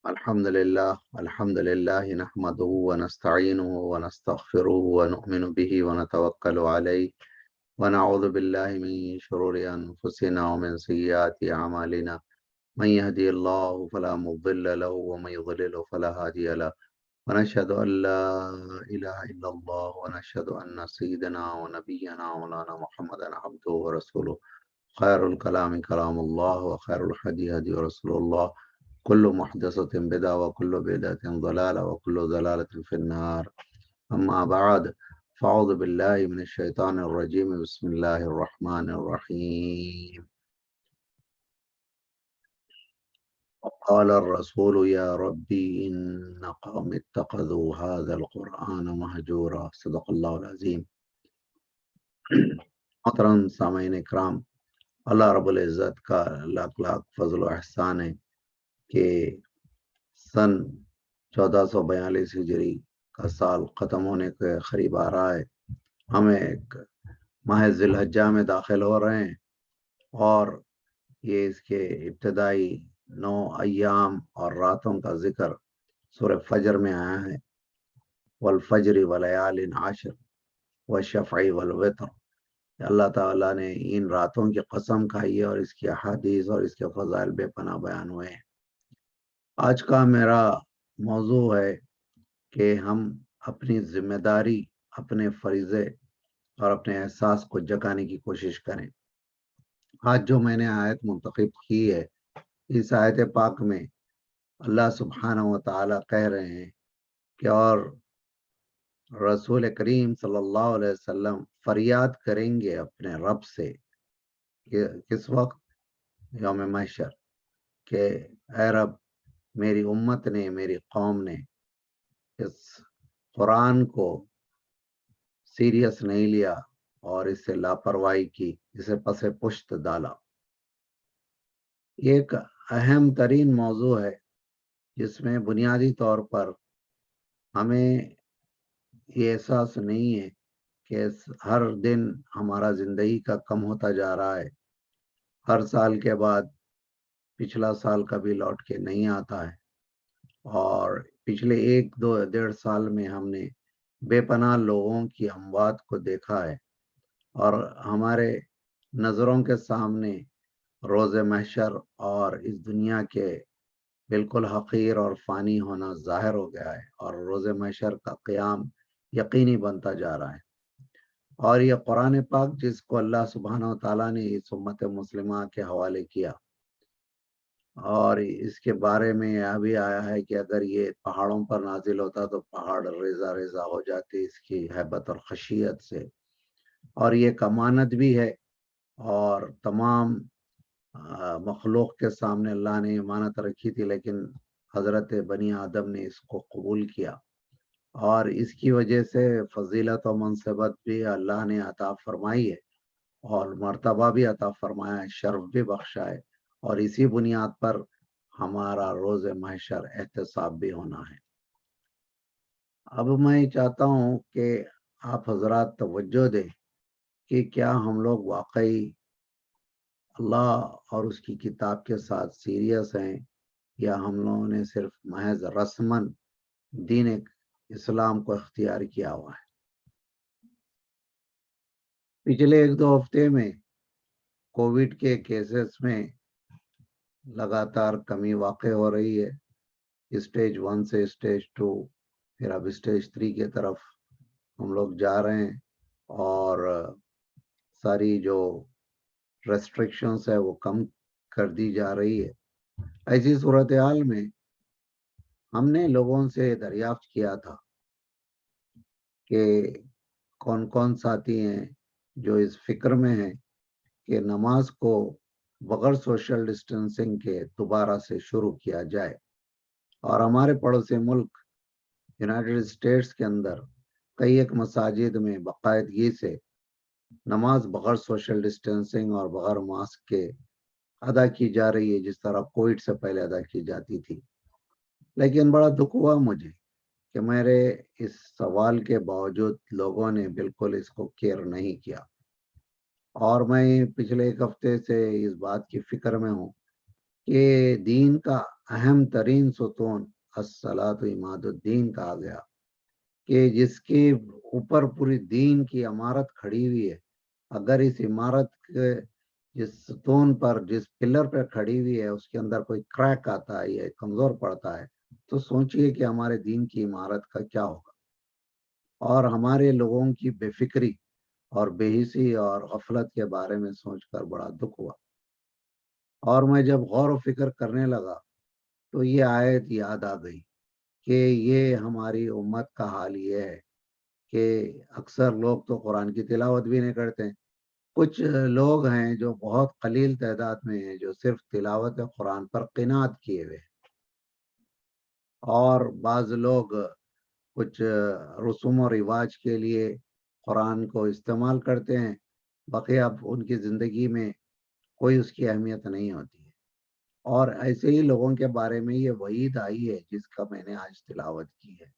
الحمد لله نحمده ونستعينه ونستغفره ونؤمن به ونتوكل عليه ونعوذ بالله من شرور أنفسنا ومن سيئات أعمالنا من يهدي الله فلا مضل له ومن يضلل فلا هادي له ونشهد أن لا إله إلا الله ونشهد أن سيدنا ونبينا ومولانا محمدا عبده ورسوله خير الكلام كلام الله وخير الهدي هدي رسول الله كل محدثة بدعة وكل بدعة ضلالة وكل ضلالة في النار أما بعد فأعوذ بالله من الشيطان الرجيم بسم الله الرحمن الرحيم وقال الرسول يا ربي إن قوم اتخذوا هذا القرآن مهجورا صدق الله العظيم. محترم سامعین اکرام، اللہ رب العزت کا لاکھ لاکھ فضل و احسان ہے کہ سن 1442 ہجری کا سال ختم ہونے کے قریب آ رہا ہے. ہمیں ایک ماہ ذی الحجہ میں داخل ہو رہے ہیں اور یہ اس کے ابتدائی 9 ایام اور راتوں کا ذکر سورہ فجر میں آیا ہے. والفجر ولیال عشر والشفع والوتر. اللہ تعالیٰ نے ان راتوں کی قسم کھائی ہے اور اس کی احادیث اور اس کے فضائل بے پناہ بیان ہوئے ہیں. آج کا میرا موضوع ہے کہ ہم اپنی ذمہ داری، اپنے فریضے اور اپنے احساس کو جگانے کی کوشش کریں. آج جو میں نے آیت منتخب کی ہے، اس آیت پاک میں اللہ سبحانہ و تعالیٰ کہہ رہے ہیں کہ اور رسول کریم صلی اللہ علیہ وسلم فریاد کریں گے اپنے رب سے کس وقت؟ یوم محشر، کہ اے رب میری امت نے، میری قوم نے اس قرآن کو سیریس نہیں لیا اور اس سے لاپرواہی کی، اسے پس پشت ڈالا. یہ ایک اہم ترین موضوع ہے جس میں بنیادی طور پر ہمیں یہ احساس نہیں ہے کہ ہر دن ہمارا زندگی کا کم ہوتا جا رہا ہے. ہر سال کے بعد پچھلا سال کبھی لوٹ کے نہیں آتا ہے اور پچھلے 1-2-1.5 سال میں ہم نے بے پناہ لوگوں کی اموات کو دیکھا ہے اور ہمارے نظروں کے سامنے روز محشر اور اس دنیا کے بالکل حقیر اور فانی ہونا ظاہر ہو گیا ہے اور روز محشر کا قیام یقینی بنتا جا رہا ہے. اور یہ قرآن پاک جس کو اللہ سبحانہ و تعالیٰ نے اس امت مسلمہ کے حوالے کیا اور اس کے بارے میں یہ بھی آیا ہے کہ اگر یہ پہاڑوں پر نازل ہوتا تو پہاڑ ریزہ ریزہ ہو جاتے اس کی ہیبت اور خشیت سے. اور یہ ایک امانت بھی ہے اور تمام مخلوق کے سامنے اللہ نے امانت رکھی تھی، لیکن حضرت بنی آدم نے اس کو قبول کیا اور اس کی وجہ سے فضیلت و منصبت بھی اللہ نے عطا فرمائی ہے اور مرتبہ بھی عطا فرمایا ہے، شرف بھی بخشا ہے، اور اسی بنیاد پر ہمارا روز محشر احتساب بھی ہونا ہے. اب میں چاہتا ہوں کہ آپ حضرات توجہ دیں کہ کیا ہم لوگ واقعی اللہ اور اس کی کتاب کے ساتھ سیریس ہیں یا ہم لوگوں نے صرف محض رسمن دین اسلام کو اختیار کیا ہوا ہے. پچھلے 1-2 ہفتے میں کووڈ کے کیسز میں لگاتار کمی واقع ہو رہی ہے. اسٹیج 1 سے اسٹیج 2، پھر اب اسٹیج 3 کی طرف ہم لوگ جا رہے ہیں اور ساری جو ریسٹرکشنز ہے وہ کم کر دی جا رہی ہے. ایسی صورتحال میں ہم نے لوگوں سے دریافت کیا تھا کہ کون کون ساتھی ہیں جو اس فکر میں ہیں کہ نماز کو بغیر سوشل ڈسٹینسنگ کے دوبارہ سے شروع کیا جائے. اور ہمارے پڑوسی ملک یونائٹڈ اسٹیٹس کے اندر کئی ایک مساجد میں باقاعدگی سے نماز بغیر سوشل ڈسٹینسنگ اور بغیر ماسک کے ادا کی جا رہی ہے جس طرح کووڈ سے پہلے ادا کی جاتی تھی. لیکن بڑا دکھ ہوا مجھے کہ میرے اس سوال کے باوجود لوگوں نے بالکل اس کو کیئر نہیں کیا. اور میں پچھلے 1 ہفتے سے اس بات کی فکر میں ہوں کہ دین کا اہم ترین ستون الصلاۃ عماد الدین کہا گیا، کہ جس کے اوپر پوری دین کی عمارت کھڑی ہوئی ہے، اگر اس عمارت کے جس ستون پر، جس پلر پہ کھڑی ہوئی ہے، اس کے اندر کوئی کریک آتا ہے یا کمزور پڑتا ہے، تو سوچئے کہ ہمارے دین کی عمارت کا کیا ہوگا۔ اور ہمارے لوگوں کی بے فکری اور بے حسی اور غفلت کے بارے میں سوچ کر بڑا دکھ ہوا، اور میں جب غور و فکر کرنے لگا تو یہ آیت یاد آ گئی کہ یہ ہماری امت کا حال یہ ہے کہ اکثر لوگ تو قرآن کی تلاوت بھی نہیں کرتے ہیں۔ کچھ لوگ ہیں جو بہت قلیل تعداد میں ہیں جو صرف تلاوت قرآن پر قناعت کیے ہوئے، اور بعض لوگ کچھ رسوم و رواج کے لیے قرآن کو استعمال کرتے ہیں، باقی اب ان کی زندگی میں کوئی اس کی اہمیت نہیں ہوتی ہے۔ اور ایسے ہی لوگوں کے بارے میں یہ وعید آئی ہے جس کا میں نے آج تلاوت کی ہے،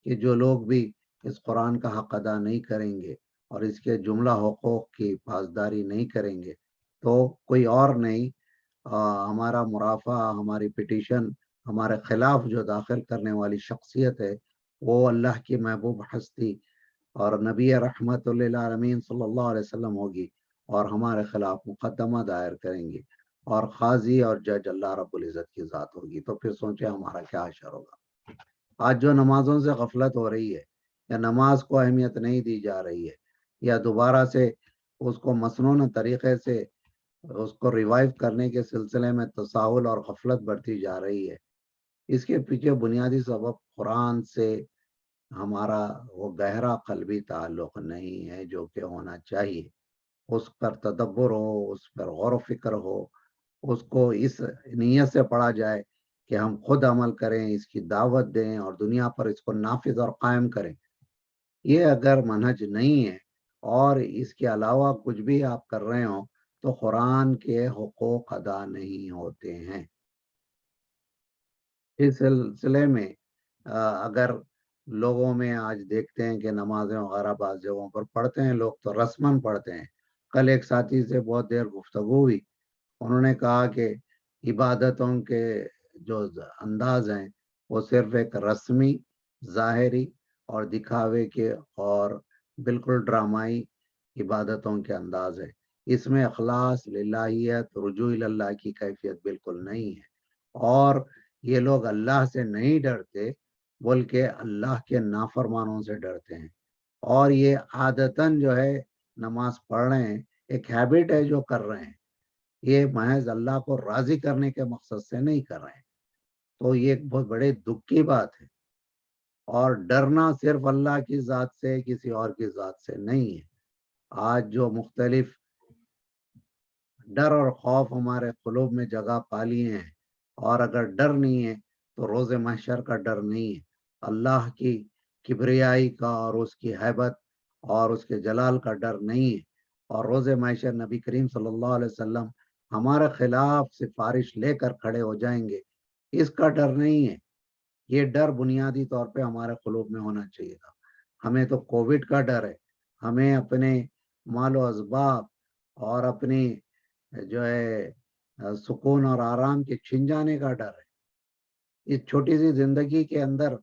کہ جو لوگ بھی اس قرآن کا حق ادا نہیں کریں گے اور اس کے جملہ حقوق کی پاسداری نہیں کریں گے، تو کوئی اور نہیں، ہمارا مرافع، ہماری پٹیشن ہمارے خلاف جو داخل کرنے والی شخصیت ہے، وہ اللہ کی محبوب ہستی اور نبی رحمت للعالمین صلی اللہ علیہ وسلم ہوگی، اور ہمارے خلاف مقدمہ دائر کریں گے، اور قاضی اور جج اللہ رب العزت کی ذات ہوگی۔ تو پھر سوچیں ہمارا کیا حشر ہوگا۔ آج جو نمازوں سے غفلت ہو رہی ہے، یا نماز کو اہمیت نہیں دی جا رہی ہے، یا دوبارہ سے اس کو مسنون طریقے سے اس کو ریوائیو کرنے کے سلسلے میں تساہل اور غفلت بڑھتی جا رہی ہے، اس کے پیچھے بنیادی سبب قرآن سے ہمارا وہ گہرا قلبی تعلق نہیں ہے جو کہ ہونا چاہیے۔ اس پر تدبر ہو، اس پر غور و فکر ہو، اس کو اس نیت سے پڑھا جائے کہ ہم خود عمل کریں، اس کی دعوت دیں اور دنیا پر اس کو نافذ اور قائم کریں۔ یہ اگر منہج نہیں ہے اور اس کے علاوہ کچھ بھی آپ کر رہے ہوں تو قرآن کے حقوق ادا نہیں ہوتے ہیں۔ اس سلسلے میں اگر لوگوں میں آج دیکھتے ہیں کہ نمازیں وغیرہ بعض جگہوں پر پڑھتے ہیں لوگ تو رسماً پڑھتے ہیں۔ کل ایک ساتھی سے بہت دیر گفتگو ہوئی، انہوں نے کہا کہ عبادتوں کے جو انداز ہیں وہ صرف ایک رسمی، ظاہری اور دکھاوے کے اور بالکل ڈرامائی عبادتوں کے انداز ہے۔ اس میں اخلاص، للہیت، رجوع اللہ کی کیفیت بالکل نہیں ہے، اور یہ لوگ اللہ سے نہیں ڈرتے بلکہ اللہ کے نافرمانوں سے ڈرتے ہیں، اور یہ عادتاً جو ہے نماز پڑھ رہے ہیں، ایک ہیبٹ ہے جو کر رہے ہیں، یہ محض اللہ کو راضی کرنے کے مقصد سے نہیں کر رہے ہیں۔ تو یہ ایک بہت بڑے دکھ کی بات ہے، اور ڈرنا صرف اللہ کی ذات سے، کسی اور کی ذات سے نہیں ہے۔ آج جو مختلف ڈر اور خوف ہمارے قلوب میں جگہ پا لیے ہیں، اور اگر ڈر نہیں ہے تو روز محشر کا ڈر نہیں ہے، اللہ کی کبریائی کا اور اس کی ہیبت اور اس کے جلال کا ڈر نہیں ہے، اور روز محشر نبی کریم صلی اللہ علیہ وسلم ہمارے خلاف سفارش لے کر کھڑے ہو جائیں گے، اس کا ڈر نہیں ہے۔ یہ ڈر بنیادی طور پہ ہمارے قلوب میں ہونا چاہیے تھا۔ ہمیں تو کووڈ کا ڈر ہے، ہمیں اپنے مال و اسباب اور اپنی جو ہے سکون اور آرام کے چھن جانے کا ڈر ہے۔ اس چھوٹی سی زندگی کے اندر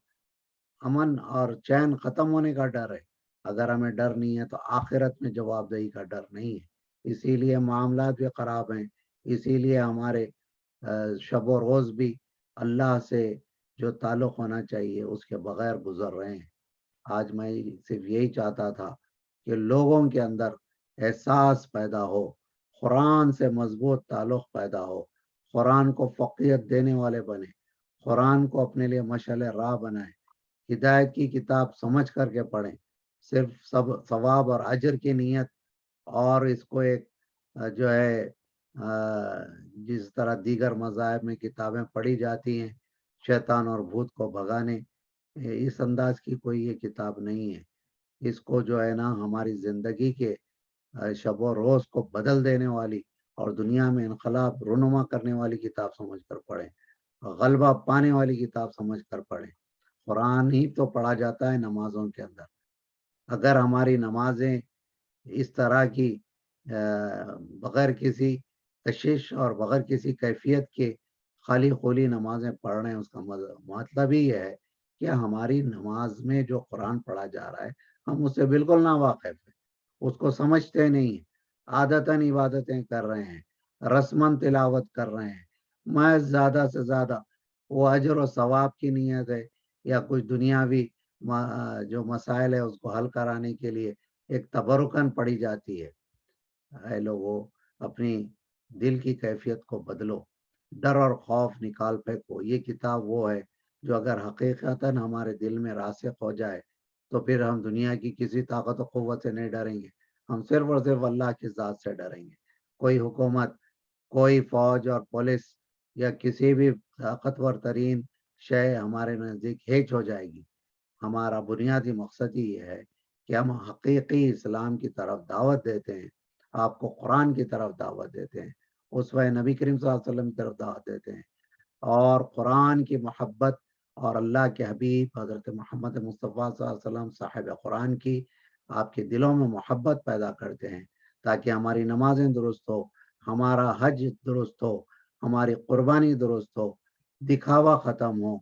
امن اور چین ختم ہونے کا ڈر ہے۔ اگر ہمیں ڈر نہیں ہے تو آخرت میں جواب دہی کا ڈر نہیں ہے۔ اسی لیے معاملات بھی خراب ہیں، اسی لیے ہمارے شب و روز بھی اللہ سے جو تعلق ہونا چاہیے اس کے بغیر گزر رہے ہیں۔ آج میں صرف یہی چاہتا تھا کہ لوگوں کے اندر احساس پیدا ہو، قرآن سے مضبوط تعلق پیدا ہو، قرآن کو فقیہت دینے والے بنے، قرآن کو اپنے لیے مشعل راہ بنائیں، ہدایت کی کتاب سمجھ کر کے پڑھیں، صرف ثواب اور اجر کی نیت، اور اس کو ایک جو ہے جس طرح دیگر مذاہب میں کتابیں پڑھی جاتی ہیں شیطان اور بھوت کو بھگانے، اس انداز کی کوئی یہ کتاب نہیں ہے۔ اس کو جو ہے نا ہماری زندگی کے شب و روز کو بدل دینے والی اور دنیا میں انقلاب رونما کرنے والی کتاب سمجھ کر پڑھیں، غلبہ پانے والی کتاب سمجھ کر پڑھیں۔ قرآن ہی تو پڑھا جاتا ہے نمازوں کے اندر۔ اگر ہماری نمازیں اس طرح کی بغیر کسی کشش اور بغیر کسی کیفیت کے خالی خولی نمازیں پڑھ رہے ہیں، اس کا مطلب ہی یہ ہے کہ ہماری نماز میں جو قرآن پڑھا جا رہا ہے ہم اس سے بالکل ناواقف ہیں، اس کو سمجھتے نہیں ہیں، عادتاً عبادتیں کر رہے ہیں، رسماً تلاوت کر رہے ہیں، میں زیادہ سے زیادہ وہ اجر و ثواب کی نیت ہے یا کچھ دنیاوی جو مسائل ہے اس کو حل کرانے کے لیے ایک تبرکن پڑھی جاتی ہے۔ اے لوگوں، اپنی دل کی کیفیت کو بدلو، ڈر اور خوف نکال پھینکو۔ یہ کتاب وہ ہے جو اگر حقیقتاً ہمارے دل میں راسخ ہو جائے تو پھر ہم دنیا کی کسی طاقت و قوت سے نہیں ڈریں گے، ہم صرف اور صرف اللہ کی ذات سے ڈریں گے۔ کوئی حکومت، کوئی فوج اور پولیس یا کسی بھی طاقتور ترین شے ہمارے نزدیک ہیچ ہو جائے گی۔ ہمارا بنیادی مقصد ہی یہ ہے کہ ہم حقیقی اسلام کی طرف دعوت دیتے ہیں، آپ کو قرآن کی طرف دعوت دیتے ہیں، اسوہ نبی کریم صلی اللہ علیہ وسلم کی طرف دعوت دیتے ہیں، اور قرآن کی محبت اور اللہ کے حبیب حضرت محمد مصطفیٰ صلی اللہ علیہ وسلم صاحب قرآن کی آپ کے دلوں میں محبت پیدا کرتے ہیں، تاکہ ہماری نمازیں درست ہو، ہمارا حج درست ہو، ہماری قربانی درست ہو، دکھاوا ختم ہو،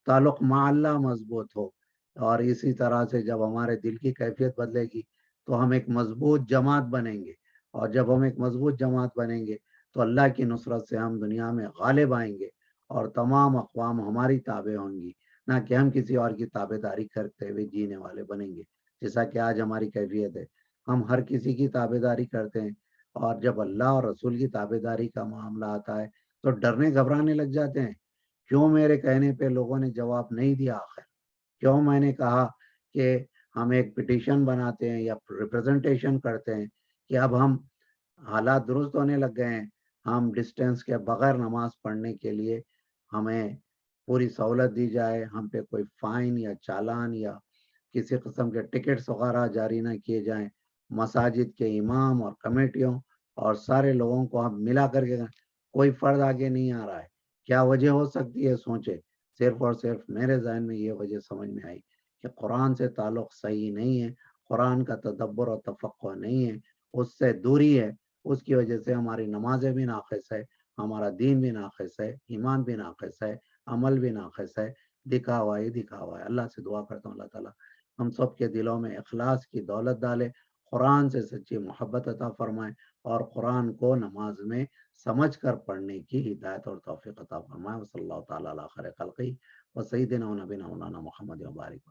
تعلق مع اللہ مضبوط ہو۔ اور اسی طرح سے جب ہمارے دل کی کیفیت بدلے گی تو ہم ایک مضبوط جماعت بنیں گے، اور جب ہم ایک مضبوط جماعت بنیں گے تو اللہ کی نصرت سے ہم دنیا میں غالب آئیں گے، اور تمام اقوام ہماری تابع ہوں گی، نہ کہ ہم کسی اور کی تابع داری کرتے ہوئے جینے والے بنیں گے، جیسا کہ آج ہماری کیفیت ہے۔ ہم ہر کسی کی تابع داری کرتے ہیں، اور جب اللہ اور رسول کی تابع داری کا معاملہ آتا ہے تو ڈرنے گھبرانے لگ جاتے ہیں، کیوں میرے کہنے پہ لوگوں نے جواب نہیں دیا، آخر کیوں میں نے کہا کہ ہم ایک پٹیشن بناتے ہیں یا ریپرزنٹیشن کرتے ہیں کہ اب ہم حالات درست ہونے لگ گئے ہیں، ہم ڈسٹینس کے بغیر نماز پڑھنے کے لیے ہمیں پوری سہولت دی جائے، ہم پہ کوئی فائن یا چالان یا کسی قسم کے ٹکٹس وغیرہ جاری نہ کیے جائیں، مساجد کے امام اور کمیٹیوں اور سارے لوگوں کو ہم ملا کر کے کوئی فرد آگے نہیں آ رہا ہے۔ کیا وجہ ہو سکتی ہے؟ سوچے۔ صرف اور صرف میرے ذہن میں یہ وجہ سمجھ میں آئی کہ قرآن سے تعلق صحیح نہیں ہے، قرآن کا تدبر اور تفقہ نہیں ہے، اس سے دوری ہے، اس کی وجہ سے ہماری نمازیں بھی ناقص ہے، ہمارا دین بھی ناقص ہے، ایمان بھی ناقص ہے، عمل بھی ناقص ہے، دکھاوا ہی دکھاوا ہے۔ اللہ سے دعا کرتا ہوں اللہ تعالیٰ ہم سب کے دلوں میں اخلاص کی دولت ڈالے، قرآن سے سچی محبت عطا فرمائے، اور قرآن کو نماز میں سمجھ کر پڑھنے کی ہدایت اور توفیق عطا فرمائے۔ صلی اللہ تعالیٰ علی خیر خلقی و سیدنا و نبینا مولانا محمد و بارک وسلم۔